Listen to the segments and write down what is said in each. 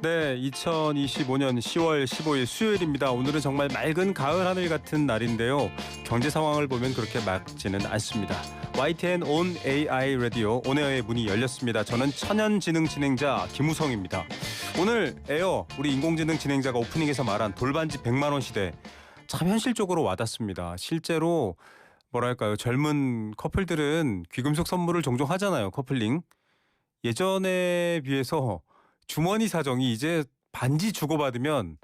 네, 2025년 10월 15일 수요일입니다. 오늘은 정말 맑은 가을 하늘 같은 날인데요. 경제 상황을 보면 그렇게 맑지는 않습니다. YTN 온 AI 라디오 온에어의 문이 열렸습니다. 저는 천연지능 진행자 김우성입니다. 오늘 에어 우리 인공지능 진행자가 오프닝에서 말한 돌반지 100만 원 시대 참 현실적으로 와닿습니다. 실제로 뭐랄까요, 젊은 커플들은 귀금속 선물을 종종 하잖아요. 커플링. 예전에 비해서 주머니 사정이 이제 반지 주고받으면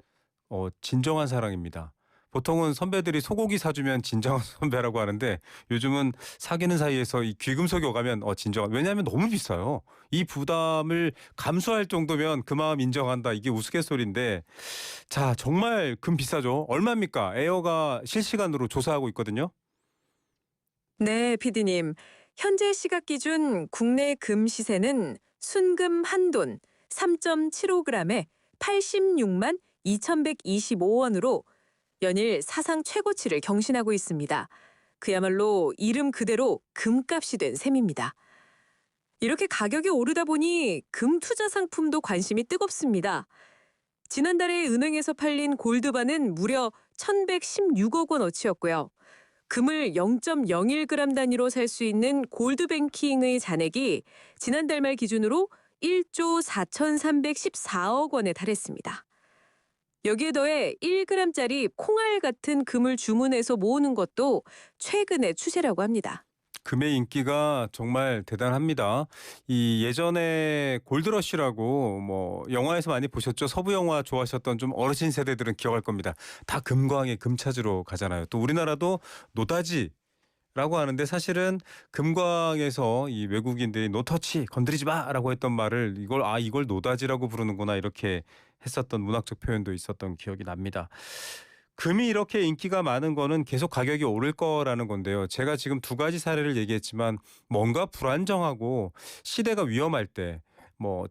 진정한 사랑입니다. 보통은 선배들이 소고기 사주면 진정한 선배라고 하는데 요즘은 사귀는 사이에서 이 귀금속이 오가면 진정한. 왜냐하면 너무 비싸요. 이 부담을 감수할 정도면 그 마음 인정한다. 이게 우스갯소리인데 자, 정말 금 비싸죠. 얼마입니까? 에어가 실시간으로 조사하고 있거든요. 네, 피디님. 현재 시각 기준 국내 금 시세는 순금 한돈 3.75g에 86만 2,125원으로 연일 사상 최고치를 경신하고 있습니다. 그야말로 이름 그대로 금값이 된 셈입니다. 이렇게 가격이 오르다 보니 금 투자 상품도 관심이 뜨겁습니다. 지난달에 은행에서 팔린 골드바는 무려 1,116억 원어치였고요. 금을 0.01g 단위로 살 수 있는 골드뱅킹의 잔액이 지난달 말 기준으로 1조 4,314억 원에 달했습니다. 여기에 더해 1g짜리 콩알 같은 금을 주문해서 모으는 것도 최근의 추세라고 합니다. 금의 인기가 정말 대단합니다. 이 예전에 골드러시라고 영화에서 많이 보셨죠? 서부 영화 좋아하셨던 좀 어르신 세대들은 기억할 겁니다. 다 금광에 금 찾으러 가잖아요. 또 우리나라도 노다지라고 하는데 사실은 금광에서 이 외국인들이 노터치 건드리지 마라고 했던 말을 이걸 노다지라고 부르는구나 이렇게 했었던 문학적 표현도 있었던 기억이 납니다. 금이 이렇게 인기가 많은 거는 계속 가격이 오를 거라는 건데요. 제가 지금 두 가지 사례를 얘기했지만 뭔가 불안정하고 시대가 위험할 때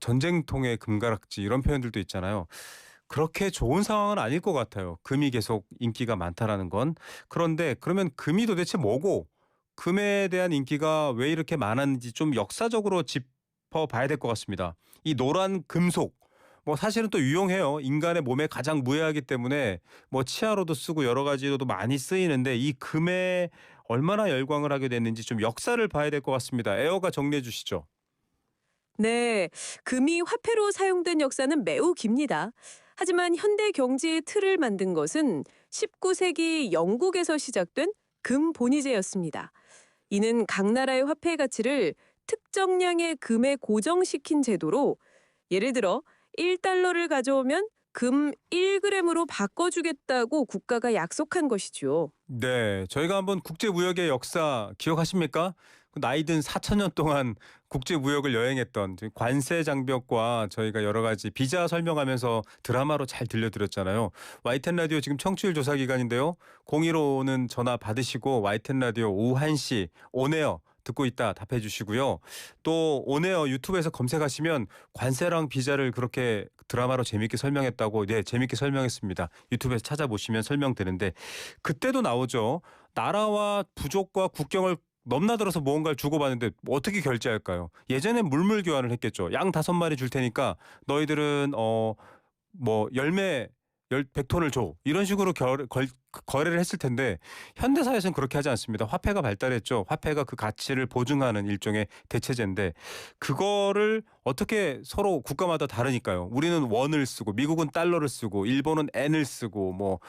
전쟁통의 금가락지 이런 표현들도 있잖아요. 그렇게 좋은 상황은 아닐 것 같아요. 금이 계속 인기가 많다라는 건. 그런데 그러면 금이 도대체 뭐고 금에 대한 인기가 왜 이렇게 많았는지 좀 역사적으로 짚어봐야 될 것 같습니다. 이 노란 금속 사실은 또 유용해요. 인간의 몸에 가장 무해하기 때문에 치아로도 쓰고 여러 가지로도 많이 쓰이는데 이 금에 얼마나 열광을 하게 됐는지 좀 역사를 봐야 될 것 같습니다. 에어가 정리해 주시죠. 네, 금이 화폐로 사용된 역사는 매우 깁니다. 하지만 현대 경제의 틀을 만든 것은 19세기 영국에서 시작된 금 본위제였습니다. 이는 각 나라의 화폐 가치를 특정량의 금에 고정시킨 제도로 예를 들어 1달러를 가져오면 금 1g으로 바꿔주겠다고 국가가 약속한 것이죠. 네, 저희가 한번 국제무역의 역사 기억하십니까? 나이든 4,000년 동안 국제무역을 여행했던 관세 장벽과 저희가 여러 가지 비자 설명하면서 드라마로 잘 들려드렸잖아요. YTN 라디오 지금 청취율 조사 기간인데요. 02로 는 전화 받으시고 YTN 라디오 오후 1시 온에어 듣고 있다 답해 주시고요. 또 온에어 유튜브에서 검색하시면 관세랑 비자를 그렇게 드라마로 재밌게 설명했다고 재밌게 설명했습니다. 유튜브에서 찾아보시면 설명되는데 그때도 나오죠. 나라와 부족과 국경을 넘나들어서 무언가를 주고받는데 어떻게 결제할까요? 예전엔 물물 교환을 했겠죠. 양 5마리 줄 테니까 너희들은 열매 100톤을 줘. 이런 식으로 거래를 했을 텐데 현대사회에서는 그렇게 하지 않습니다. 화폐가 발달했죠. 화폐가 그 가치를 보증하는 일종의 대체제인데 그거를 어떻게 서로 국가마다 다르니까요. 우리는 원을 쓰고 미국은 달러를 쓰고 일본은 엔을 쓰고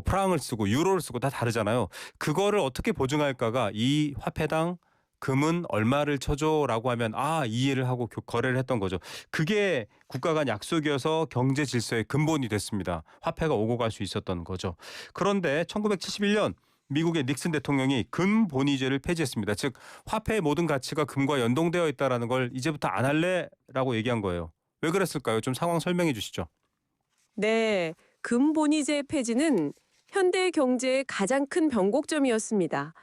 프랑을 쓰고 유로를 쓰고 다 다르잖아요. 그거를 어떻게 보증할까가 이 화폐당 금은 얼마를 쳐줘라고 하면 이해를 하고 거래를 했던 거죠. 그게 국가 간 약속이어서 경제 질서의 근본이 됐습니다. 화폐가 오고 갈 수 있었던 거죠. 그런데 1971년 미국의 닉슨 대통령이 금 본위제를 폐지했습니다. 즉 화폐의 모든 가치가 금과 연동되어 있다는 걸 이제부터 안 할래라고 얘기한 거예요. 왜 그랬을까요? 좀 상황 설명해 주시죠. 네, 금 본위제 폐지는 현대 경제의 가장 큰 변곡점이었습니다.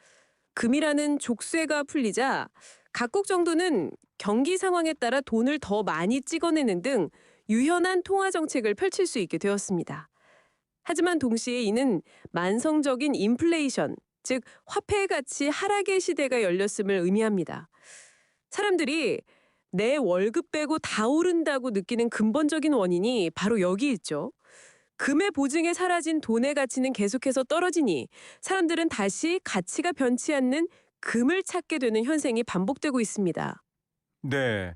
금이라는 족쇄가 풀리자 각국 정도는 경기 상황에 따라 돈을 더 많이 찍어내는 등 유연한 통화 정책을 펼칠 수 있게 되었습니다. 하지만 동시에 이는 만성적인 인플레이션, 즉 화폐 가치 하락의 시대가 열렸음을 의미합니다. 사람들이 내 월급 빼고 다 오른다고 느끼는 근본적인 원인이 바로 여기 있죠. 금의 보증에 사라진 돈의 가치는 계속해서 떨어지니 사람들은 다시 가치가 변치 않는 금을 찾게 되는 현상이 반복되고 있습니다. 네.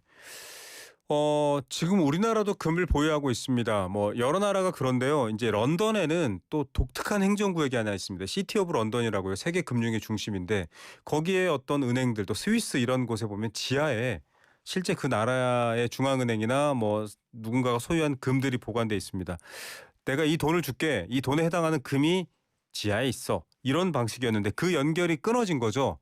지금 우리나라도 금을 보유하고 있습니다. 뭐 여러 나라가 그런데요. 이제 런던에는 또 독특한 행정구역이 하나 있습니다. 시티 오브 런던이라고요. 세계 금융의 중심인데 거기에 어떤 은행들 또 스위스 이런 곳에 보면 지하에 실제 그 나라의 중앙은행이나 뭐 누군가가 소유한 금들이 보관돼 있습니다. 내가 이 돈을 줄게. 이 돈에 해당하는 금이 지하에 있어. 이런 방식이었는데 그 연결이 끊어진 거죠.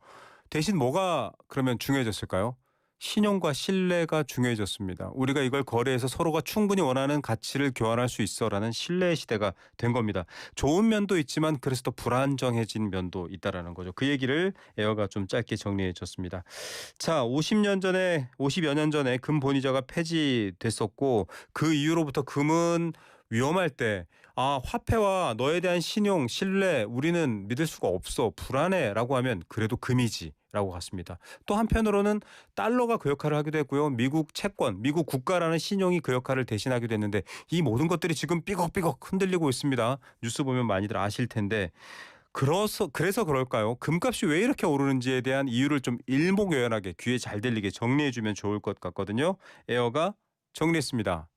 대신 뭐가 그러면 중요해졌을까요? 신용과 신뢰가 중요해졌습니다. 우리가 이걸 거래해서 서로가 충분히 원하는 가치를 교환할 수 있어라는 신뢰의 시대가 된 겁니다. 좋은 면도 있지만 그래서 더 불안정해진 면도 있다라는 거죠. 그 얘기를 에어가 좀 짧게 정리해 줬습니다. 자, 50여 년 전에 금 본위자가 폐지됐었고 그 이후로부터 금은 위험할 때 화폐와 너에 대한 신용, 신뢰 우리는 믿을 수가 없어. 불안해라고 하면 그래도 금이지. 라고 갔습니다. 또 한편으로는 달러가 그 역할을 하기도 했고요. 미국 채권, 미국 국가라는 신용이 그 역할을 대신하기도 했는데 이 모든 것들이 지금 삐걱삐걱 흔들리고 있습니다. 뉴스 보면 많이들 아실 텐데 그래서 그럴까요? 금값이 왜 이렇게 오르는지에 대한 이유를 좀 일목요연하게 귀에 잘 들리게 정리해주면 좋을 것 같거든요. 에어가 정리했습니다.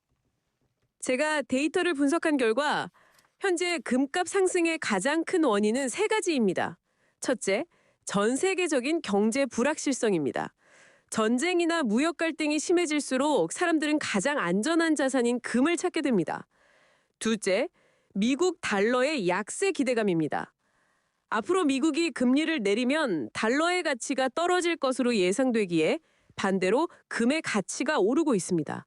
제가 데이터를 분석한 결과 현재 금값 상승의 가장 큰 원인은 세 가지입니다. 첫째, 전 세계적인 경제 불확실성입니다. 전쟁이나 무역 갈등이 심해질수록 사람들은 가장 안전한 자산인 금을 찾게 됩니다. 둘째, 미국 달러의 약세 기대감입니다. 앞으로 미국이 금리를 내리면 달러의 가치가 떨어질 것으로 예상되기에 반대로 금의 가치가 오르고 있습니다.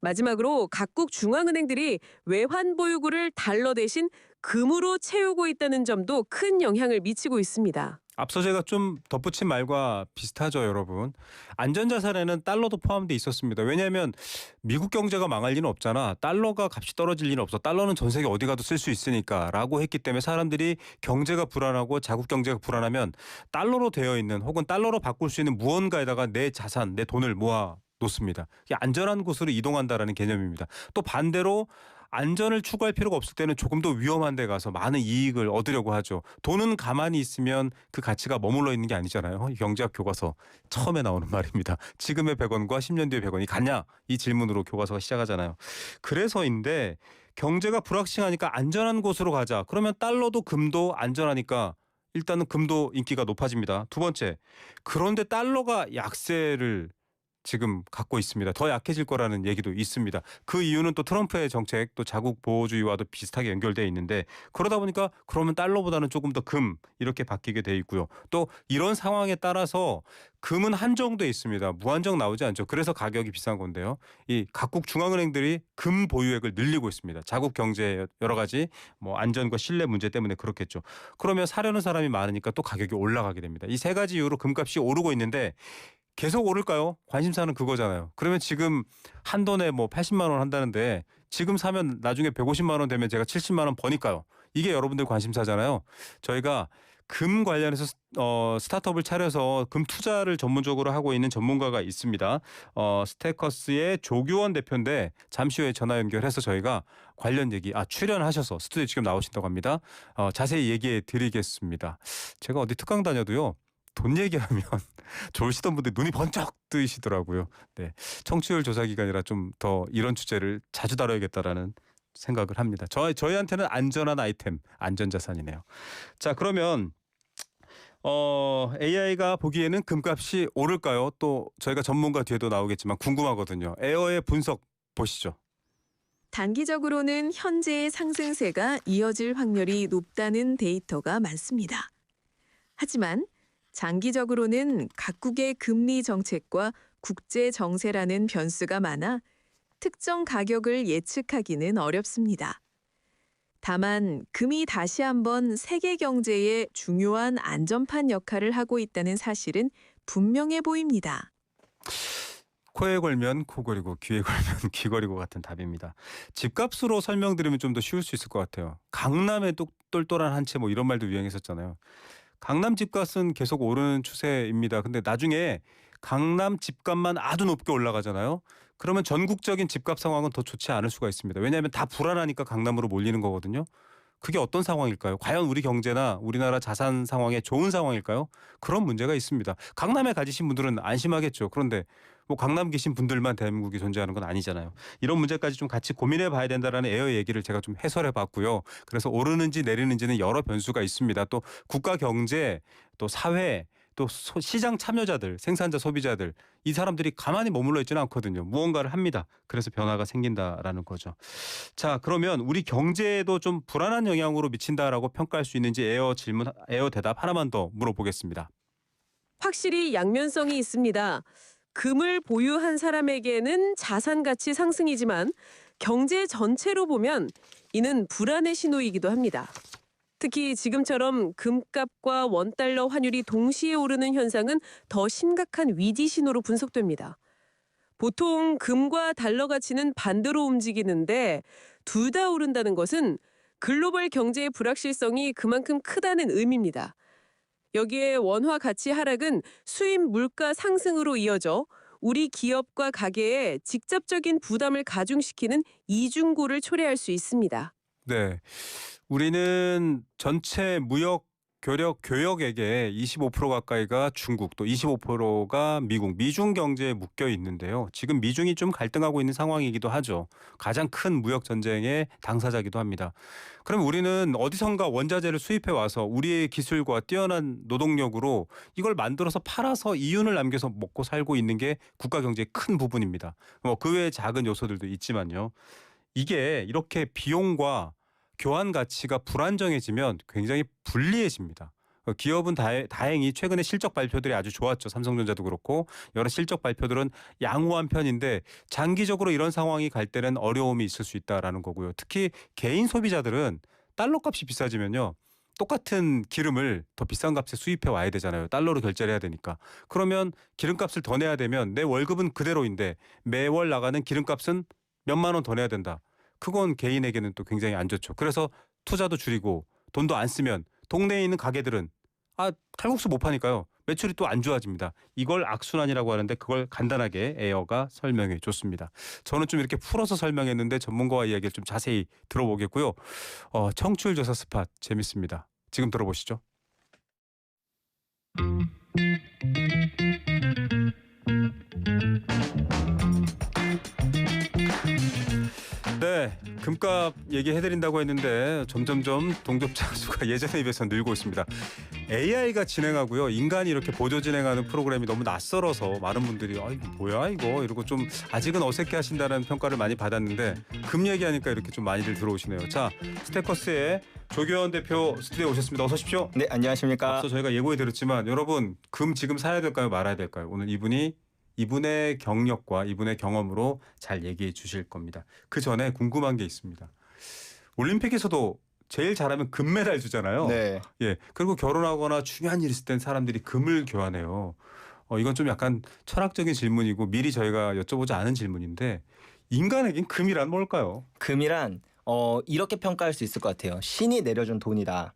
마지막으로 각국 중앙은행들이 외환 보유고를 달러 대신 금으로 채우고 있다는 점도 큰 영향을 미치고 있습니다. 앞서 제가 좀 덧붙인 말과 비슷하죠, 여러분. 안전자산에는 달러도 포함돼 있었습니다. 왜냐하면 미국 경제가 망할 리는 없잖아. 달러가 값이 떨어질 리는 없어. 달러는 전 세계 어디 가도 쓸 수 있으니까 라고 했기 때문에 사람들이 경제가 불안하고 자국 경제가 불안하면 달러로 되어 있는 혹은 달러로 바꿀 수 있는 무언가에다가 내 자산, 내 돈을 모아 놓습니다. 이게 안전한 곳으로 이동한다라는 개념입니다. 또 반대로 안전을 추구할 필요가 없을 때는 조금 더 위험한 데 가서 많은 이익을 얻으려고 하죠. 돈은 가만히 있으면 그 가치가 머물러 있는 게 아니잖아요. 경제학 교과서 처음에 나오는 말입니다. 지금의 100원과 10년 뒤의 100원이 같냐? 이 질문으로 교과서가 시작하잖아요. 그래서인데 경제가 불확실하니까 안전한 곳으로 가자. 그러면 달러도 금도 안전하니까 일단은 금도 인기가 높아집니다. 두 번째, 그런데 달러가 약세를 지금 갖고 있습니다. 더 약해질 거라는 얘기도 있습니다. 그 이유는 또 트럼프의 정책, 또 자국 보호주의와도 비슷하게 연결되어 있는데 그러다 보니까 그러면 달러보다는 조금 더 금 이렇게 바뀌게 돼 있고요. 또 이런 상황에 따라서 금은 한정돼 있습니다. 무한정 나오지 않죠. 그래서 가격이 비싼 건데요. 이 각국 중앙은행들이 금 보유액을 늘리고 있습니다. 자국 경제 여러 가지 뭐 안전과 신뢰 문제 때문에 그렇겠죠. 그러면 사려는 사람이 많으니까 또 가격이 올라가게 됩니다. 이 세 가지 이유로 금값이 오르고 있는데 계속 오를까요? 관심사는 그거잖아요. 그러면 지금 한 돈에 뭐 80만 원 한다는데 지금 사면 나중에 150만 원 되면 제가 70만 원 버니까요. 이게 여러분들 관심사잖아요. 저희가 금 관련해서 스타트업을 차려서 금 투자를 전문적으로 하고 있는 전문가가 있습니다. 스테커스의 조규원 대표인데 잠시 후에 전화 연결해서 저희가 관련 얘기 출연하셔서 스튜디오에 지금 나오신다고 합니다. 자세히 얘기해 드리겠습니다. 제가 어디 특강 다녀도요. 돈 얘기하면 좋으시던 분들 눈이 번쩍 뜨이시더라고요. 네, 청취율 조사 기간이라 좀 더 이런 주제를 자주 다뤄야겠다라는 생각을 합니다. 저희한테는 안전한 아이템, 안전자산이네요. 자, 그러면 AI가 보기에는 금값이 오를까요? 또 저희가 전문가 뒤에도 나오겠지만 궁금하거든요. 에어의 분석 보시죠. 단기적으로는 현재의 상승세가 이어질 확률이 높다는 데이터가 많습니다. 하지만 장기적으로는 각국의 금리 정책과 국제 정세라는 변수가 많아 특정 가격을 예측하기는 어렵습니다. 다만 금이 다시 한번 세계 경제의 중요한 안전판 역할을 하고 있다는 사실은 분명해 보입니다. 코에 걸면 코 고리고 귀에 걸면 귀 고리고 같은 답입니다. 집값으로 설명드리면 좀 더 쉬울 수 있을 것 같아요. 강남의 똘똘한 한 채 뭐 이런 말도 유행했었잖아요. 강남 집값은 계속 오르는 추세입니다. 근데 나중에 강남 집값만 아주 높게 올라가잖아요. 그러면 전국적인 집값 상황은 더 좋지 않을 수가 있습니다. 왜냐하면 다 불안하니까 강남으로 몰리는 거거든요. 그게 어떤 상황일까요? 과연 우리 경제나 우리나라 자산 상황에 좋은 상황일까요? 그런 문제가 있습니다. 강남에 가지신 분들은 안심하겠죠. 그런데 뭐 강남 계신 분들만 대한민국이 존재하는 건 아니잖아요. 이런 문제까지 좀 같이 고민해 봐야 된다라는 에어 얘기를 제가 좀 해설해 봤고요. 그래서 오르는지 내리는지는 여러 변수가 있습니다. 또 국가 경제, 또 사회, 또 시장 참여자들, 생산자, 소비자들 이 사람들이 가만히 머물러 있지는 않거든요. 무언가를 합니다. 그래서 변화가 생긴다라는 거죠. 자, 그러면 우리 경제에도 좀 불안한 영향으로 미친다라고 평가할 수 있는지 에어 대답 하나만 더 물어보겠습니다. 확실히 양면성이 있습니다. 금을 보유한 사람에게는 자산 가치 상승이지만 경제 전체로 보면 이는 불안의 신호이기도 합니다. 특히 지금처럼 금값과 원달러 환율이 동시에 오르는 현상은 더 심각한 위기 신호로 분석됩니다. 보통 금과 달러 가치는 반대로 움직이는데 둘 다 오른다는 것은 글로벌 경제의 불확실성이 그만큼 크다는 의미입니다. 여기에 원화 가치 하락은 수입 물가 상승으로 이어져 우리 기업과 가게에 직접적인 부담을 가중시키는 이중고를 초래할 수 있습니다. 네. 우리는 전체 무역 교역액의 25% 가까이가 중국, 또 25%가 미국, 미중 경제에 묶여 있는데요. 지금 미중이 좀 갈등하고 있는 상황이기도 하죠. 가장 큰 무역 전쟁의 당사자이기도 합니다. 그럼 우리는 어디선가 원자재를 수입해 와서 우리의 기술과 뛰어난 노동력으로 이걸 만들어서 팔아서 이윤을 남겨서 먹고 살고 있는 게 국가 경제의 큰 부분입니다. 그 외에 작은 요소들도 있지만요. 이게 이렇게 비용과 교환 가치가 불안정해지면 굉장히 불리해집니다. 기업은 다행히 최근에 실적 발표들이 아주 좋았죠. 삼성전자도 그렇고 여러 실적 발표들은 양호한 편인데 장기적으로 이런 상황이 갈 때는 어려움이 있을 수 있다라는 거고요. 특히 개인 소비자들은 달러 값이 비싸지면요. 똑같은 기름을 더 비싼 값에 수입해 와야 되잖아요. 달러로 결제를 해야 되니까. 그러면 기름값을 더 내야 되면 내 월급은 그대로인데 매월 나가는 기름값은 몇만 원 더 내야 된다. 그건 개인에게는 또 굉장히 안 좋죠. 그래서 투자도 줄이고 돈도 안 쓰면 동네에 있는 가게들은 칼국수 못 파니까요. 매출이 또 안 좋아집니다. 이걸 악순환이라고 하는데 그걸 간단하게 에어가 설명해 줬습니다. 저는 좀 이렇게 풀어서 설명했는데 전문가와 이야기를 좀 자세히 들어보겠고요. 청취율 조사 스팟 재밌습니다. 지금 들어보시죠. 네, 금값 얘기해드린다고 했는데 점점점 동접자 수가 예전에 비해서 늘고 있습니다. AI가 진행하고요. 인간이 이렇게 보조 진행하는 프로그램이 너무 낯설어서 많은 분들이 이거 뭐야 이거 이러고 좀 아직은 어색해 하신다는 평가를 많이 받았는데 금 얘기하니까 이렇게 좀 많이들 들어오시네요. 자, 스테커스의 조교원 대표 스튜디오에 오셨습니다. 어서 오십시오. 네, 안녕하십니까. 앞서 저희가 예고해드렸지만 여러분 금 지금 사야 될까요 말아야 될까요? 오늘 이분의 경력과 이분의 경험으로 잘 얘기해 주실 겁니다. 그 전에 궁금한 게 있습니다. 올림픽에서도 제일 잘하면 금메달 주잖아요. 네. 예. 그리고 결혼하거나 중요한 일 있을 땐 사람들이 금을 교환해요. 이건 좀 약간 철학적인 질문이고 미리 저희가 여쭤보지 않은 질문인데 인간에겐 금이란 뭘까요? 금이란 이렇게 평가할 수 있을 것 같아요. 신이 내려준 돈이다.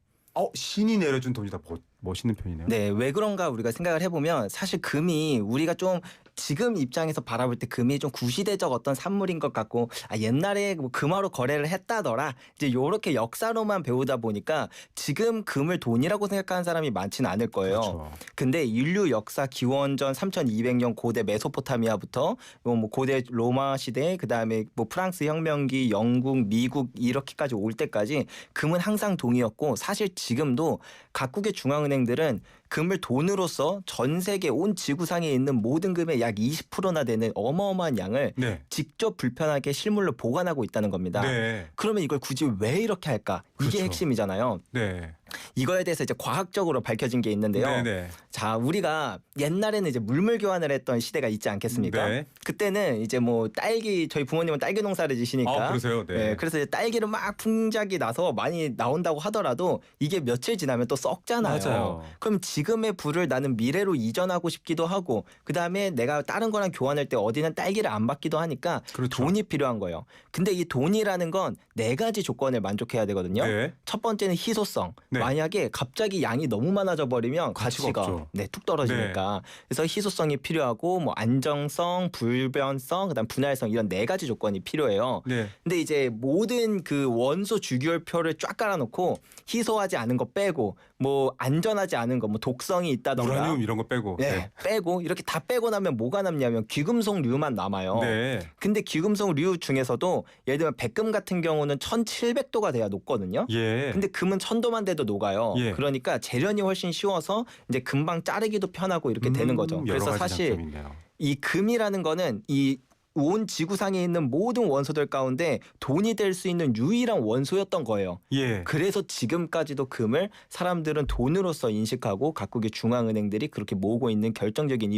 신이 내려준 돈이다. 멋있는 표현이네요. 네, 왜 그런가 우리가 생각을 해보면 사실 금이 우리가 좀 지금 입장에서 바라볼 때 금이 좀 구시대적 어떤 산물인 것 같고 옛날에 뭐 금화로 거래를 했다더라 이제 요렇게 역사로만 배우다 보니까 지금 금을 돈이라고 생각하는 사람이 많지는 않을 거예요. 그렇죠. 근데 인류 역사 기원전 3200년 고대 메소포타미아부터 뭐 고대 로마 시대 그다음에 뭐 프랑스 혁명기 영국 미국 이렇게까지 올 때까지 금은 항상 동이었고 사실 지금도 각국의 중앙은행들은 금을 돈으로서 전 세계 온 지구상에 있는 모든 금의 약 20%나 되는 어마어마한 양을 네. 직접 불편하게 실물로 보관하고 있다는 겁니다. 네. 그러면 이걸 굳이 왜 이렇게 할까? 이게 그렇죠. 핵심이잖아요. 네. 이거에 대해서 이제 과학적으로 밝혀진 게 있는데요. 네네. 자, 우리가 옛날에는 이제 물물 교환을 했던 시대가 있지 않겠습니까? 네. 그때는 이제 뭐 딸기 저희 부모님은 딸기 농사를 지시니까 그러세요? 네. 그래서 이제 딸기를 막 풍작이 나서 많이 나온다고 하더라도 이게 며칠 지나면 또 썩잖아요. 맞아요. 그럼 지금의 부를 나는 미래로 이전하고 싶기도 하고 그다음에 내가 다른 거랑 교환할 때 어디는 딸기를 안 받기도 하니까 그렇죠. 돈이 필요한 거예요. 근데 이 돈이라는 건 네 가지 조건을 만족해야 되거든요. 네. 첫 번째는 희소성. 네. 만약에 갑자기 양이 너무 많아져 버리면 가치가 가치가 없죠. 툭 떨어지니까. 그래서 희소성이 필요하고 뭐 안정성, 불변성, 그다음 분할성 이런 4가지 조건이 필요해요. 네. 근데 이제 모든 그 원소 주기율표를 쫙 깔아놓고 희소하지 않은 거 빼고 뭐 안전하지 않은 거 뭐 독성이 있다던가 우라늄 이런 거 빼고. 네, 빼고 이렇게 다 빼고 나면 뭐가 남냐면 귀금속류만 남아요. 네. 근데 귀금속류 중에서도 예를 들면 백금 같은 경우는 1700도가 돼야 녹거든요. 예. 근데 금은 1000도만 돼도 녹아요. 예. 그러니까 재련이 훨씬 쉬워서 이제 금방 자르기도 편하고 이렇게 되는 거죠. 여러 그래서 가지 사실 장점이 있네요. 이 금이라는 거는 이 온 지구상에 있는 모든 원소들 가운데 돈이 될 수 있는 유일한 원소였던 거예요. 예. 그래서 지금까지도 금을 사람들은 돈으로서 인식하고 각국의 중앙은행들이 그렇게 모으고 있는 결정적인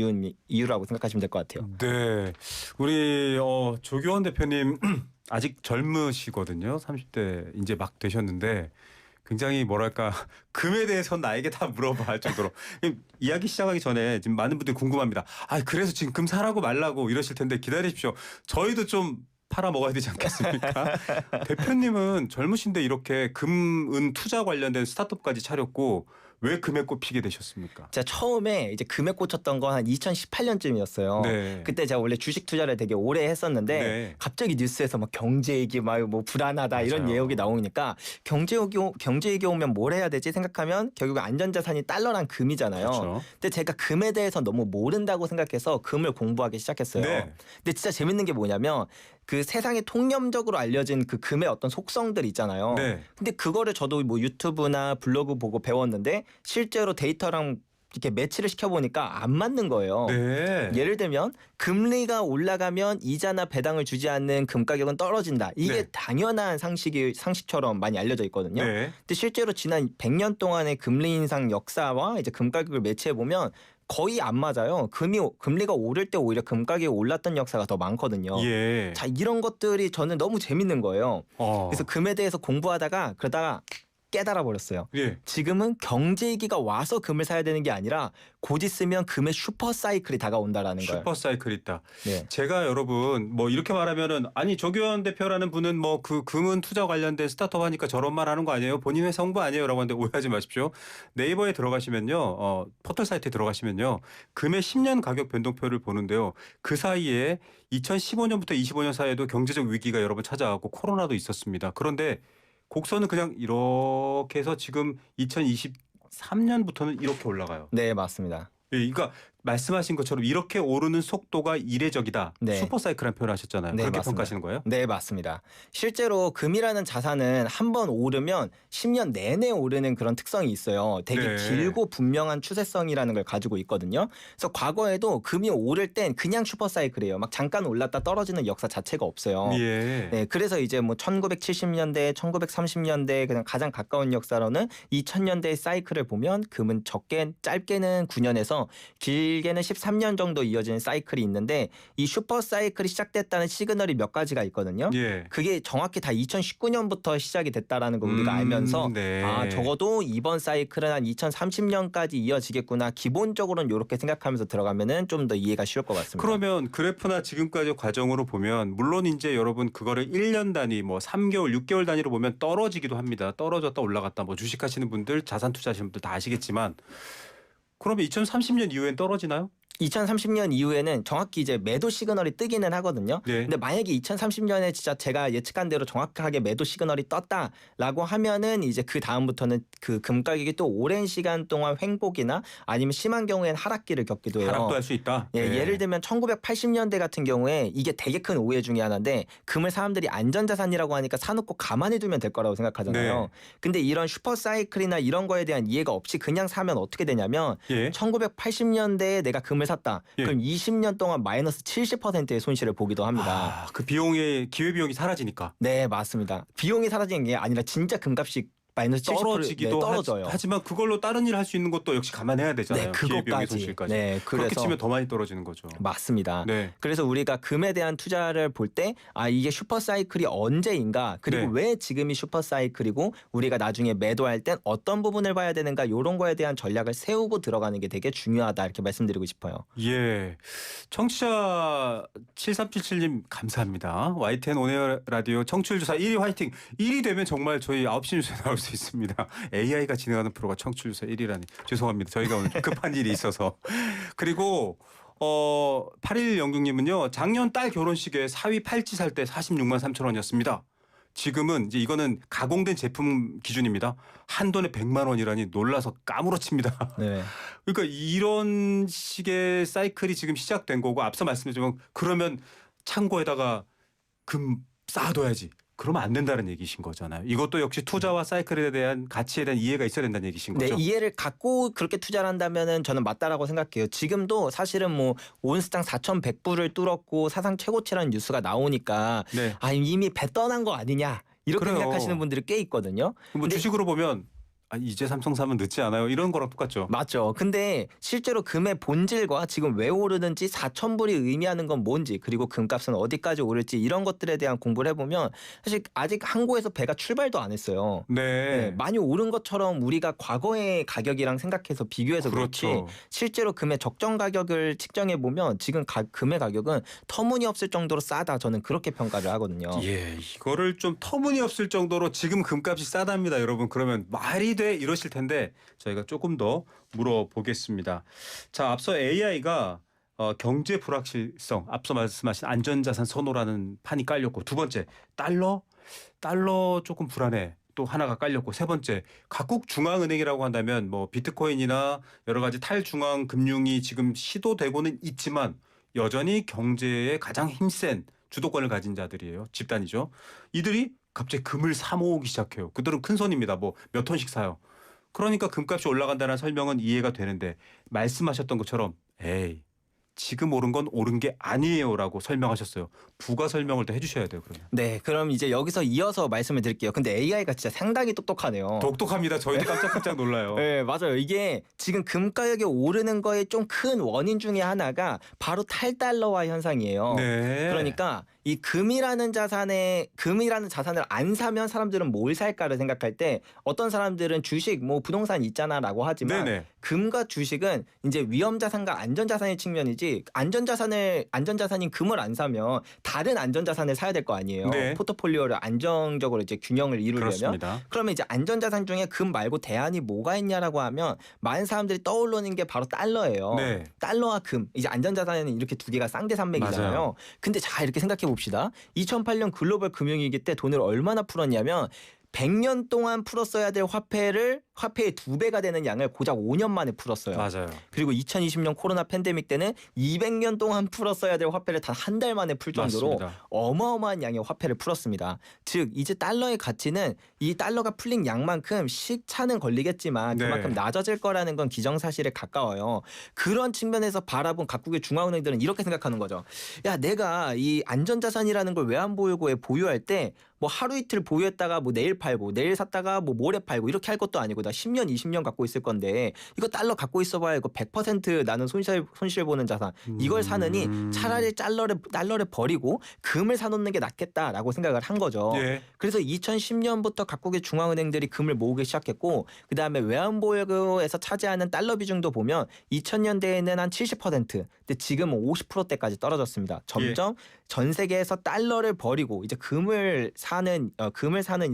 이유라고 생각하시면 될 것 같아요. 네. 우리 조교원 대표님 아직 젊으시거든요. 30대 이제 막 되셨는데 굉장히 뭐랄까 금에 대해서 나에게 다 물어봐 할 정도로 이야기 시작하기 전에 지금 많은 분들이 궁금합니다. 아 그래서 지금 금 사라고 말라고 이러실 텐데 기다리십시오. 저희도 좀 팔아 먹어야 되지 않겠습니까? 대표님은 젊으신데 이렇게 금은 투자 관련된 스타트업까지 차렸고 왜 금에 꽂히게 되셨습니까? 제가 처음에 이제 금에 꽂혔던 건 한 2018년쯤이었어요. 네. 그때 제가 원래 주식 투자를 되게 오래 했었는데 네. 갑자기 뉴스에서 막 경제 얘기 막 뭐 불안하다 이런 맞아요. 내용이 나오니까 경제 얘기 오면 뭘 해야 되지 생각하면 결국 안전자산이 달러랑 금이잖아요. 그렇죠. 근데 제가 금에 대해서 너무 모른다고 생각해서 금을 공부하기 시작했어요. 네. 근데 진짜 재밌는 게 뭐냐면 그 세상에 통념적으로 알려진 그 금의 어떤 속성들 있잖아요. 네. 근데 그거를 저도 뭐 유튜브나 블로그 보고 배웠는데 실제로 데이터랑 이렇게 매치를 시켜보니까 안 맞는 거예요. 네. 예를 들면 금리가 올라가면 이자나 배당을 주지 않는 금 가격은 떨어진다. 이게 네. 당연한 상식처럼 많이 알려져 있거든요. 네. 근데 실제로 지난 100년 동안의 금리 인상 역사와 이제 금 가격을 매치해 보면 거의 안 맞아요. 금리가 오를 때 오히려 금 가격이 올랐던 역사가 더 많거든요. 예. 자, 이런 것들이 저는 너무 재밌는 거예요. 그래서 금에 대해서 공부하다가 그러다가 깨달아 버렸어요. 예. 지금은 경제 위기가 와서 금을 사야 되는 게 아니라 곧 있으면 금의 슈퍼 사이클이 다가온다라는 거예요. 슈퍼 사이클 있다. 네. 제가 여러분 뭐 이렇게 말하면은 아니 조교원 대표라는 분은 뭐 그 금은 투자 관련된 스타트업 하니까 저런 말 하는 거 아니에요? 본인 회사 홍보 아니에요라고 하는데 오해하지 마십시오. 네이버에 들어가시면요. 포털 사이트에 들어가시면요. 금의 10년 가격 변동표를 보는데요. 그 사이에 2015년부터 25년 사이에도 경제적 위기가 여러 번 찾아왔고 코로나도 있었습니다. 그런데 곡선은 그냥 이렇게 해서 지금 2023년부터는 이렇게 올라가요. 네, 맞습니다. 예, 그러니까 말씀하신 것처럼 이렇게 오르는 속도가 이례적이다. 네. 슈퍼사이클한 표현을 하셨잖아요. 네, 그렇게 맞습니다. 평가하시는 거예요? 네, 맞습니다. 실제로 금이라는 자산은 한번 오르면 10년 내내 오르는 그런 특성이 있어요. 되게 네. 길고 분명한 추세성이라는 걸 가지고 있거든요. 그래서 과거에도 금이 오를 땐 그냥 슈퍼사이클이에요. 막 잠깐 올랐다 떨어지는 역사 자체가 없어요. 예. 네, 그래서 이제 뭐 1970년대, 1930년대 그냥 가장 가까운 역사로는 2000년대의 사이클을 보면 금은 짧게는 9년에서 길게는 13년 정도 이어지는 사이클이 있는데 이 슈퍼 사이클이 시작됐다는 시그널이 몇 가지가 있거든요. 예. 그게 정확히 다 2019년부터 시작이 됐다라는 걸 우리가 알면서 네. 아 적어도 이번 사이클은 한 2030년까지 이어지겠구나. 기본적으로는 이렇게 생각하면서 들어가면은 좀 더 이해가 쉬울 것 같습니다. 그러면 그래프나 지금까지 과정으로 보면 물론 이제 여러분 그거를 1년 단위 뭐 3개월, 6개월 단위로 보면 떨어지기도 합니다. 떨어졌다 올라갔다 뭐 주식하시는 분들, 자산 투자하시는 분들 다 아시겠지만 그러면 2030년 이후엔 떨어지나요? 2030년 이후에는 정확히 이제 매도 시그널이 뜨기는 하거든요. 네. 근데 만약에 2030년에 진짜 제가 예측한 대로 정확하게 매도 시그널이 떴다라고 하면은 이제 그 다음부터는 그 금 가격이 또 오랜 시간 동안 횡복이나 아니면 심한 경우에는 하락기를 겪기도 해요. 하락도 할 수 있다. 예, 네. 예를 들면 1980년대 같은 경우에 이게 되게 큰 오해 중에 하나인데 금을 사람들이 안전자산이라고 하니까 사놓고 가만히 두면 될 거라고 생각하잖아요. 네. 근데 이런 슈퍼사이클이나 이런 거에 대한 이해가 없이 그냥 사면 어떻게 되냐면 예. 1980년대에 내가 금을 샀다. 예. 그럼 20년 동안 마이너스 70%의 손실을 보기도 합니다. 아, 그 비용의 기회비용이 사라지니까. 네, 맞습니다. 비용이 사라지는 게 아니라 진짜 금값이 마이너스 70% 떨어지기도 떨어져요. 하지만 그걸로 다른 일 할 수 있는 것도 역시 감안해야 되잖아요. 네, 기회비용의 그것까지. 손실까지. 네, 그렇게 그래서 치면 더 많이 떨어지는 거죠. 맞습니다. 네. 그래서 우리가 금에 대한 투자를 볼 때 아 이게 슈퍼 사이클이 언제인가 그리고 네. 왜 지금이 슈퍼 사이클이고 우리가 나중에 매도할 땐 어떤 부분을 봐야 되는가 이런 거에 대한 전략을 세우고 들어가는 게 되게 중요하다 이렇게 말씀드리고 싶어요. 예. 청취자 7377님 감사합니다. YTN 온에어 라디오 청취율 조사 1위 화이팅. 1위 되면 정말 저희 9시 뉴스에 나올 수 수 있습니다. AI가 진행하는 프로가 청취율 1위라니 죄송합니다. 저희가 오늘 좀 급한 일이 있어서. 그리고 8106님은요. 작년 딸 결혼식에 사위 팔찌 살 때 46만 3천 원이었습니다. 지금은 이제 이거는 가공된 제품 기준입니다. 한 돈에 100만 원이라니 놀라서 까무러칩니다. 네. 그러니까 이런 식의 사이클이 지금 시작된 거고 앞서 말씀드렸지만 그러면 창고에다가 금 쌓아둬야지. 그러면 안 된다는 얘기신 거잖아요. 이것도 역시 투자와 사이클에 대한 가치에 대한 이해가 있어야 된다는 얘기신 네, 거죠. 이해를 갖고 그렇게 투자를 한다면은 저는 맞다라고 생각해요. 지금도 사실은 뭐 온스당 4,100불을 뚫었고 사상 최고치라는 뉴스가 나오니까 네. 아 이미 배 떠난 거 아니냐 이렇게 그래요. 생각하시는 분들이 꽤 있거든요. 뭐 근데 주식으로 보면 이제 삼성 사면 늦지 않아요. 이런 거랑 똑같죠. 맞죠. 근데 실제로 금의 본질과 지금 왜 오르는지 4,000불이 의미하는 건 뭔지 그리고 금값은 어디까지 오를지 이런 것들에 대한 공부를 해보면 사실 아직 항구에서 배가 출발도 안 했어요. 네. 네, 많이 오른 것처럼 우리가 과거의 가격이랑 생각해서 비교해서 그렇지 그렇죠. 실제로 금의 적정 가격을 측정해 보면 지금 금의 가격은 터무니없을 정도로 싸다 저는 그렇게 평가를 하거든요. 예, 이거를 좀 터무니없을 정도로 지금 금값이 싸답니다, 여러분. 그러면 말이 돼 이러실 텐데 저희가 조금 더 물어보겠습니다. 자, 앞서 AI가 경제 불확실성, 앞서 말씀하신 안전자산 선호라는 판이 깔렸고 두 번째 달러 조금 불안해. 또 하나가 깔렸고 세 번째 각국 중앙은행이라고 한다면 뭐 비트코인이나 여러 가지 탈중앙 금융이 지금 시도되고는 있지만 여전히 경제에 가장 힘센 주도권을 가진 자들이에요. 집단이죠. 이들이 갑자기 금을 사 모으기 시작해요. 그들은 큰 손입니다. 뭐 몇 톤씩 사요. 그러니까 금값이 올라간다는 설명은 이해가 되는데 말씀하셨던 것처럼 에이 지금 오른 건 오른 게 아니에요라고 설명하셨어요. 부가 설명을 더 해주셔야 돼요. 그러면. 네, 그럼 이제 여기서 이어서 말씀을 드릴게요. 근데 AI가 진짜 상당히 똑똑하네요. 독특합니다. 저희도 깜짝깜짝 놀라요. 네, 맞아요. 이게 지금 금 가격이 오르는 거의 좀 큰 원인 중에 하나가 바로 탈달러화 현상이에요. 네. 그러니까 이 금이라는 자산을 안 사면 사람들은 뭘 살까를 생각할 때 어떤 사람들은 주식 뭐 부동산 있잖아라고 하지만 네네. 금과 주식은 이제 위험 자산과 안전 자산의 측면이지 안전자산인 금을 안 사면 다른 안전 자산을 사야 될 거 아니에요. 네. 포트폴리오를 안정적으로 이제 균형을 이루려면 그렇습니다. 그러면 이제 안전 자산 중에 금 말고 대안이 뭐가 있냐라고 하면 많은 사람들이 떠오르는 게 바로 달러예요. 네. 달러와 금 이제 안전 자산에는 이렇게 두 개가 쌍대산맥이잖아요. 맞아요. 근데 자 이렇게 생각해 봅시다. 2008년 글로벌 금융위기 때 돈을 얼마나 풀었냐면 100년 동안 풀었어야 될 화폐의 2배가 되는 양을 고작 5년 만에 풀었어요. 맞아요. 그리고 2020년 코로나 팬데믹 때는 200년 동안 풀었어야 될 화폐를 단 한 달 만에 풀 정도로 맞습니다. 어마어마한 양의 화폐를 풀었습니다. 즉 이제 달러의 가치는 이 달러가 풀린 양만큼 시차는 걸리겠지만 네. 그만큼 낮아질 거라는 건 기정사실에 가까워요. 그런 측면에서 바라본 각국의 중앙은행들은 이렇게 생각하는 거죠. 야 내가 이 안전자산이라는 걸 외환보유고에 보유할 때 뭐 하루 이틀 보유했다가 뭐 내일 팔고 내일 샀다가 뭐 모레 팔고 이렇게 할 것도 아니고 나 10년 20년 갖고 있을 건데 이거 달러 갖고 있어봐야 이거 100% 나는 손실 보는 자산 이걸 사느니 차라리 달러를 버리고 금을 사놓는 게 낫겠다라고 생각을 한 거죠. 예. 그래서 2010년부터 각국의 중앙은행들이 금을 모으기 시작했고 그다음에 외환보유고에서 차지하는 달러 비중도 보면 2000년대에는 한 70% 근데 지금은 50%대까지 떨어졌습니다. 점점 전 세계에서 달러를 버리고 이제 금을 사는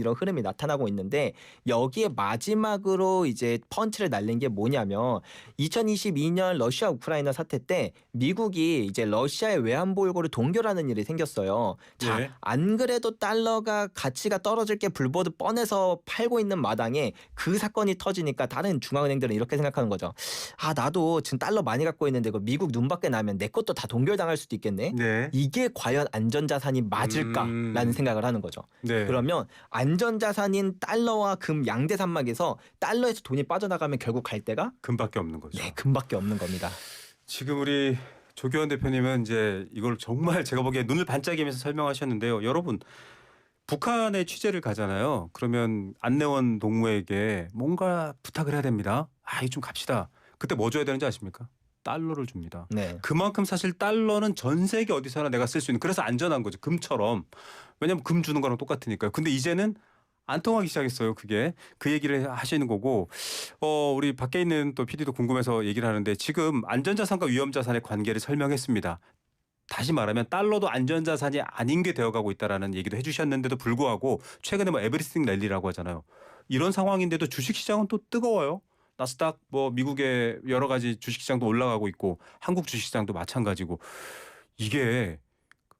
이런 흐름이 나타나고 있는데 여기에 마지막으로 이제 펀치를 날린 게 뭐냐면 2022년 러시아 우크라이나 사태 때 미국이 이제 러시아의 외환보유고를 동결하는 일이 생겼어요. 자, 예. 안 그래도 달러가 가치가 떨어질 게 불보듯 뻔해서 팔고 있는 마당에 그 사건이 터지니까 다른 중앙은행들은 이렇게 생각하는 거죠. 아, 나도 지금 달러 많이 갖고 있는데 이거 미국 눈밖에 나면 내 것도 다 동결당할 수도 있겠네. 네. 이게 과연 안전자산이 맞을까라는 생각을 하는 거죠. 네. 그러면 안전자산인 달러와 금 양대산맥에서 달러에서 돈이 빠져나가면 결국 갈 데가 금밖에 없는 거죠. 네, 금밖에 없는 겁니다. 지금 우리 조교원 대표님은 이제 이걸 정말 제가 보기에 눈을 반짝이면서 설명하셨는데요. 여러분 북한에 취재를 가잖아요. 그러면 안내원 동무에게 뭔가 부탁을 해야 됩니다. 이거 좀 갑시다. 그때 뭐 줘야 되는지 아십니까? 달러를 줍니다. 네. 그만큼 사실 달러는 전 세계 어디서나 내가 쓸 수 있는 그래서 안전한 거죠. 금처럼. 왜냐하면 금 주는 거랑 똑같으니까요. 근데 이제는 안 통하기 시작했어요. 그게 그 얘기를 하시는 거고 우리 밖에 있는 또 PD도 궁금해서 얘기를 하는데 지금 안전자산과 위험자산의 관계를 설명했습니다. 다시 말하면 달러도 안전자산이 아닌 게 되어가고 있다라는 얘기도 해주셨는데도 불구하고 최근에 뭐 에브리스팅 랠리라고 하잖아요. 이런 상황인데도 주식시장은 또 뜨거워요. 나스닥 뭐 미국의 여러 가지 주식시장도 올라가고 있고 한국 주식시장도 마찬가지고 이게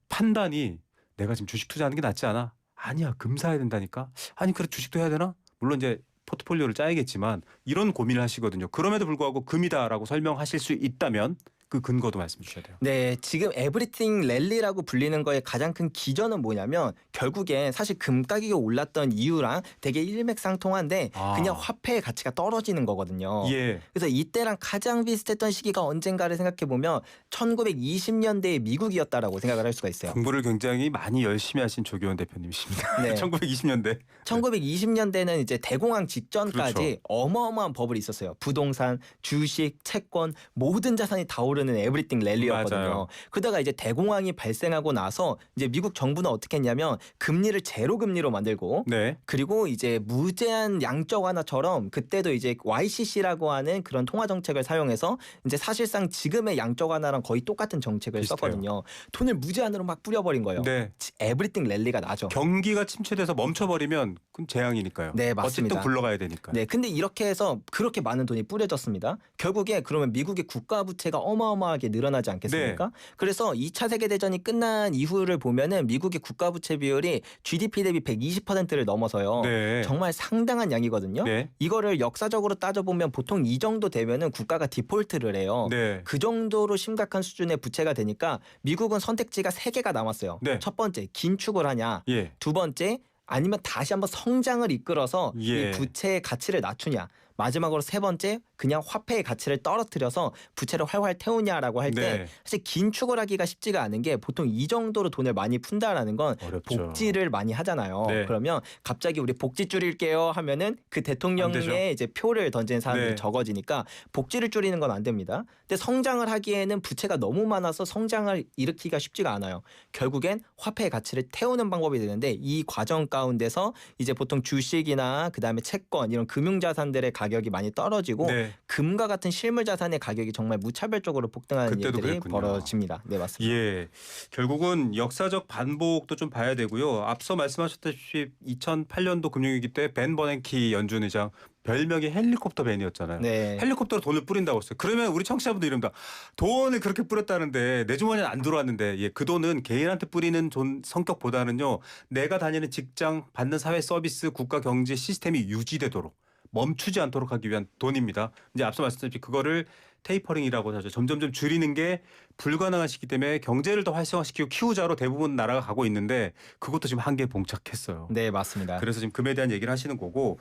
판단이 내가 지금 주식 투자하는 게 낫지 않아? 아니야, 금 사야 된다니까. 아니 그래 주식도 해야 되나? 물론 이제 포트폴리오를 짜야겠지만 이런 고민을 하시거든요. 그럼에도 불구하고 금이다라고 설명하실 수 있다면 그 근거도 말씀해 주셔야 돼요. 네, 지금 에브리띵 랠리라고 불리는 거의 가장 큰 기전은 뭐냐면 결국엔 사실 금 가격이 올랐던 이유랑 되게 일맥상통한데 아. 그냥 화폐의 가치가 떨어지는 거거든요. 예. 그래서 이때랑 가장 비슷했던 시기가 언젠가를 생각해 보면 1920년대의 미국이었다라고 생각을 할 수가 있어요. 공부를 굉장히 많이 열심히 하신 조교원 대표님이십니다. 네. 1920년대. 1920년대는 이제 대공황 직전까지 그렇죠. 어마어마한 버블이 있었어요. 부동산, 주식, 채권 모든 자산이 다 오르는 에브리띵 랠리였거든요. 맞아요. 그러다가 이제 대공황이 발생하고 나서 이제 미국 정부는 어떻게 했냐면 금리를 제로 금리로 만들고 네. 그리고 이제 무제한 양적 완화처럼 그때도 이제 YCC라고 하는 그런 통화 정책을 사용해서 이제 사실상 지금의 양적 완화랑 거의 똑같은 정책을 비슷해요. 썼거든요. 돈을 무제한으로 막 뿌려버린 거예요. 네. 에브리띵 랠리가 나죠. 경기가 침체돼서 멈춰버리면 그건 재앙이니까요. 네, 맞습니다. 어쨌든 굴러가야 되니까. 네, 근데 이렇게 해서 그렇게 많은 돈이 뿌려졌습니다. 결국에 그러면 미국의 국가 부채가 어마어마하게 늘어나지 않겠습니까? 네. 그래서 2차 세계대전이 끝난 이후를 보면은 미국의 국가 부채 비율이 GDP 대비 120%를 넘어서요. 네. 정말 상당한 양이거든요. 네. 이거를 역사적으로 따져보면 보통 이 정도 되면은 국가가 디폴트를 해요. 네. 그 정도로 심각한 수준의 부채가 되니까 미국은 선택지가 3개가 남았어요. 네. 첫 번째, 긴축을 하냐. 예. 두 번째, 아니면 다시 한번 성장을 이끌어서 예. 이 부채의 가치를 낮추냐. 마지막으로 세 번째, 그냥 화폐의 가치를 떨어뜨려서 부채를 활활 태우냐라고 할 때 네. 사실 긴축을 하기가 쉽지가 않은 게 보통 이 정도로 돈을 많이 푼다라는 건 어렵죠. 복지를 많이 하잖아요. 네. 그러면 갑자기 우리 복지 줄일게요 하면은 그 안 되죠. 대통령의 이제 표를 던지는 사람들이 네. 적어지니까 복지를 줄이는 건 안 됩니다. 근데 성장을 하기에는 부채가 너무 많아서 성장을 일으키기가 쉽지가 않아요. 결국엔 화폐의 가치를 태우는 방법이 되는데 이 과정 가운데서 이제 보통 주식이나 그다음에 채권 이런 금융자산들의 가격이 많이 떨어지고 네. 금과 같은 실물 자산의 가격이 정말 무차별적으로 폭등하는 그때도 일들이 그랬군요. 벌어집니다. 네, 맞습니다. 예. 결국은 역사적 반복도 좀 봐야 되고요. 앞서 말씀하셨다시피 2008년도 금융위기 때 벤 버냉키 연준 의장 별명이 헬리콥터 벤이었잖아요. 네. 헬리콥터로 돈을 뿌린다고 했어요. 그러면 우리 청취자분들 이럽니다. 돈을 그렇게 뿌렸다는데 내 주머니에 안 들어왔는데 예, 그 돈은 개인한테 뿌리는 돈 성격보다는요. 내가 다니는 직장, 받는 사회 서비스, 국가 경제 시스템이 유지되도록 멈추지 않도록 하기 위한 돈입니다. 이제 앞서 말씀드렸듯이 그거를 테이퍼링이라고 하죠. 점점점 줄이는 게 불가능한 시기 때문에 경제를 더 활성화시키고 키우자로 대부분 나라가 가고 있는데 그것도 지금 한계에 봉착했어요. 네, 맞습니다. 그래서 지금 금에 대한 얘기를 하시는 거고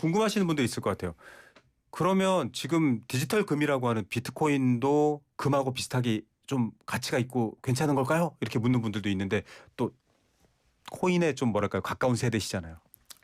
궁금하시는 분도 있을 것 같아요. 그러면 지금 디지털 금이라고 하는 비트코인도 금하고 비슷하게 좀 가치가 있고 괜찮은 걸까요? 이렇게 묻는 분들도 있는데 또 코인에 좀 뭐랄까요? 가까운 세대시잖아요.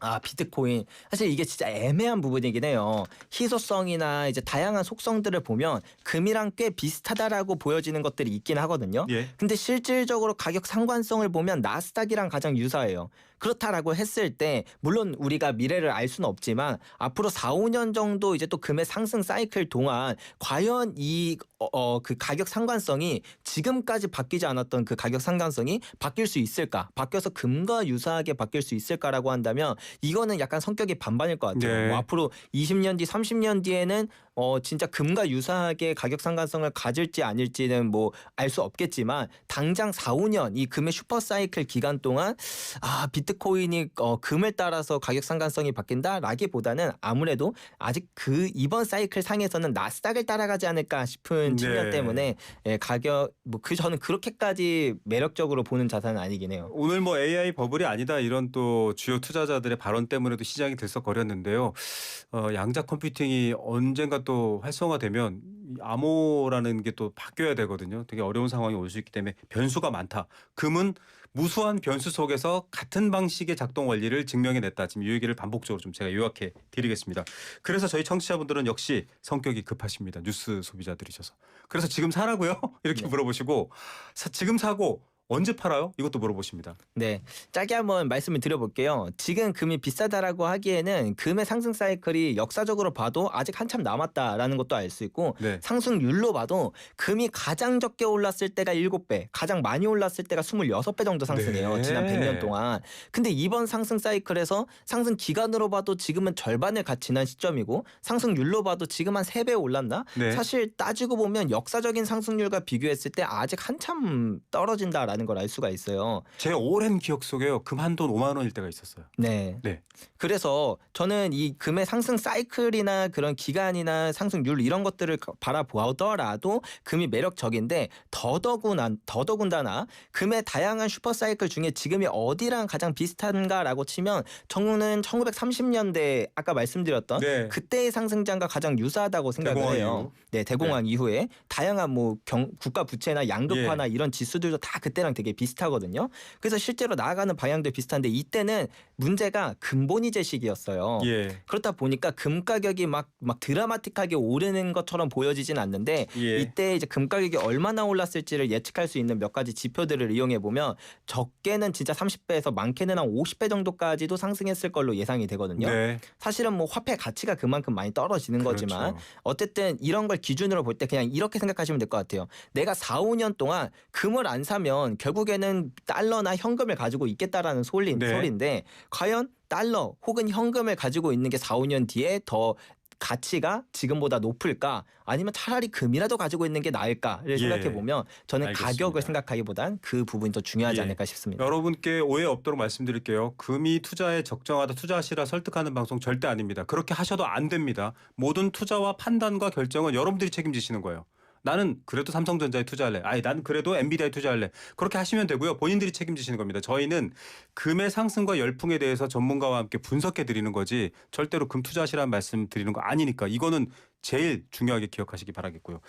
아, 비트코인. 사실 이게 진짜 애매한 부분이긴 해요. 희소성이나 이제 다양한 속성들을 보면 금이랑 꽤 비슷하다라고 보여지는 것들이 있긴 하거든요. 예. 근데 실질적으로 가격 상관성을 보면 나스닥이랑 가장 유사해요. 그렇다라고 했을 때 물론 우리가 미래를 알 수는 없지만 앞으로 4, 5년 정도 이제 또 금의 상승 사이클 동안 과연 이 그 가격 상관성이 지금까지 바뀌지 않았던 그 가격 상관성이 바뀔 수 있을까? 바뀌어서 금과 유사하게 바뀔 수 있을까라고 한다면 이거는 약간 성격이 반반일 것 같아요. 네. 뭐 앞으로 20년 뒤, 30년 뒤에는 진짜 금과 유사하게 가격 상관성을 가질지 아닐지는 뭐 알 수 없겠지만 당장 4, 5년 이 금의 슈퍼 사이클 기간 동안 비트코인이 금을 따라서 가격 상관성이 바뀐다라기보다는 아무래도 아직 그 이번 사이클 상에서는 나스닥을 따라가지 않을까 싶은 측면 네. 때문에 가격 저는 그렇게까지 매력적으로 보는 자산은 아니긴 해요. 오늘 뭐 AI 버블이 아니다 이런 또 주요 투자자들의 발언 때문에도 시장이 들썩거렸는데요. 양자 컴퓨팅이 언젠가 또 활성화되면 이 암호라는 게 또 바뀌어야 되거든요. 되게 어려운 상황이 올 수 있기 때문에 변수가 많다. 금은 무수한 변수 속에서 같은 방식의 작동 원리를 증명해냈다. 지금 이 얘기를 반복적으로 좀 제가 요약해 드리겠습니다. 그래서 저희 청취자분들은 역시 성격이 급하십니다. 뉴스 소비자들이셔서. 그래서 지금 사라고요? 이렇게 네. 물어보시고 지금 사고 언제 팔아요? 이것도 물어보십니다. 네, 짧게 한번 말씀을 드려볼게요. 지금 금이 비싸다라고 하기에는 금의 상승 사이클이 역사적으로 봐도 아직 한참 남았다라는 것도 알 수 있고 네. 상승률로 봐도 금이 가장 적게 올랐을 때가 7배, 가장 많이 올랐을 때가 26배 정도 상승해요. 네. 지난 100년 동안. 근데 이번 상승 사이클에서 상승 기간으로 봐도 지금은 절반을 갓 지난 시점이고 상승률로 봐도 지금 한 3배 올랐나? 네. 사실 따지고 보면 역사적인 상승률과 비교했을 때 아직 한참 떨어진다라는 걸 알 수가 있어요. 제 오랜 기억 속에요. 금 한 돈 5만 원일 때가 있었어요. 네. 네. 그래서 저는 이 금의 상승 사이클이나 그런 기간이나 상승률 이런 것들을 바라보더라도 금이 매력적인데 더더군다나 금의 다양한 슈퍼 사이클 중에 지금이 어디랑 가장 비슷한가라고 치면 저는 1930년대 아까 말씀드렸던 네. 그때의 상승장과 가장 유사하다고 생각을 대공황 해요. 이후. 네, 대공황 이후에 다양한 뭐 국가 부채나 양극화나 이런 지수들도 다 그때랑 되게 비슷하거든요. 그래서 실제로 나아가는 방향도 비슷한데 이때는 문제가 근본이제 시기였어요. 예. 그렇다 보니까 금 가격이 막 드라마틱하게 오르는 것처럼 보여지진 않는데 예. 이때 이제 금 가격이 얼마나 올랐을지를 예측할 수 있는 몇 가지 지표들을 이용해 보면 적게는 진짜 30배에서 많게는 한 50배 정도까지도 상승했을 걸로 예상이 되거든요. 네. 사실은 뭐 화폐 가치가 그만큼 많이 떨어지는 거지만 그렇죠. 어쨌든 이런 걸 기준으로 볼 때 그냥 이렇게 생각하시면 될 것 같아요. 내가 4, 5년 동안 금을 안 사면 결국에는 달러나 현금을 가지고 있겠다라는 네. 소리인데 과연 달러 혹은 현금을 가지고 있는 게 4, 5년 뒤에 더 가치가 지금보다 높을까 아니면 차라리 금이라도 가지고 있는 게 나을까를 예. 생각해 보면 저는 알겠습니다. 가격을 생각하기보단 그 부분이 더 중요하지 예. 않을까 싶습니다. 여러분께 오해 없도록 말씀드릴게요. 금이 투자에 적정하다 투자하시라 설득하는 방송 절대 아닙니다. 그렇게 하셔도 안 됩니다. 모든 투자와 판단과 결정은 여러분들이 책임지시는 거예요. 나는 그래도 삼성전자에 투자할래. 아니 난 그래도 엔비디아에 투자할래. 그렇게 하시면 되고요. 본인들이 책임지시는 겁니다. 저희는 금의 상승과 열풍에 대해서 전문가와 함께 분석해 드리는 거지 절대로 금 투자하시라는 말씀 드리는 거 아니니까 이거는 제일 중요하게 기억하시기 바라겠고요.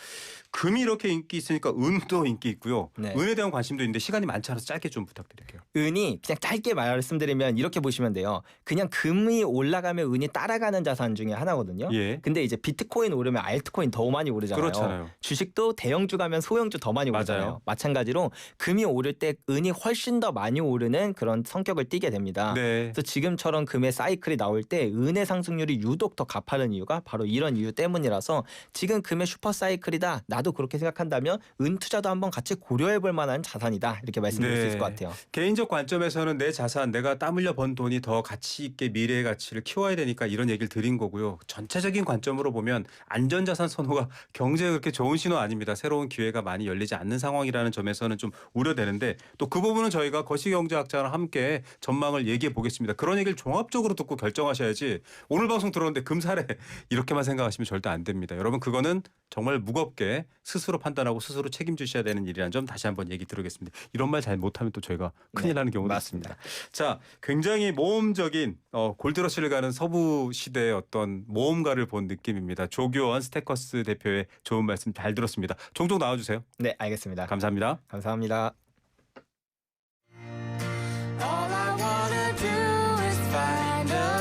금이 이렇게 인기 있으니까 은도 인기 있고요. 네. 은에 대한 관심도 있는데 시간이 많지 않아서 짧게 좀 부탁드릴게요. 은이 그냥 짧게 말씀드리면 이렇게 보시면 돼요. 그냥 금이 올라가면 은이 따라가는 자산 중에 하나거든요. 예. 근데 이제 비트코인 오르면 알트코인 더 많이 오르잖아요. 그렇잖아요. 주식도 대형주 가면 소형주 더 많이 오르잖아요. 맞아요. 마찬가지로 금이 오를 때 은이 훨씬 더 많이 오르는 그런 성격을 띠게 됩니다. 네. 그래서 지금처럼 금의 사이클이 나올 때 은의 상승률이 유독 더 가파른 이유가 바로 이런 이유 때문이라서 지금 금의 슈퍼 사이클이다. 나도 그렇게 생각한다면 은 투자도 한번 같이 고려해 볼 만한 자산이다. 이렇게 말씀드릴 수 있을 것 같아요. 개인적 관점에서는 내 자산, 내가 땀 흘려 번 돈이 더 가치 있게 미래의 가치를 키워야 되니까 이런 얘기를 드린 거고요. 전체적인 관점으로 보면 안전자산 선호가 경제에 그렇게 좋은 신호 아닙니다. 새로운 기회가 많이 열리지 않는 상황이라는 점에서는 좀 우려되는데 또 그 부분은 저희가 거시경제학자랑 함께 전망을 얘기해 보겠습니다. 그런 얘기를 종합적으로 듣고 결정하셔야지 오늘 방송 들었는데 금사래 이렇게만 생각하시면 절대 안 됩니다. 여러분 그거는 정말 무겁게 스스로 판단하고 스스로 책임지셔야 되는 일이라는 점 다시 한번 얘기 드리겠습니다. 이런 말 잘 못하면 또 저희가 큰일 나는 경우도 맞습니다. 있습니다. 자, 굉장히 모험적인 골드러시를 가는 서부 시대의 어떤 모험가를 본 느낌입니다. 조교원 스테커스 대표의 좋은 말씀 잘 들었습니다. 종종 나와주세요. 네, 알겠습니다. 감사합니다. 감사합니다.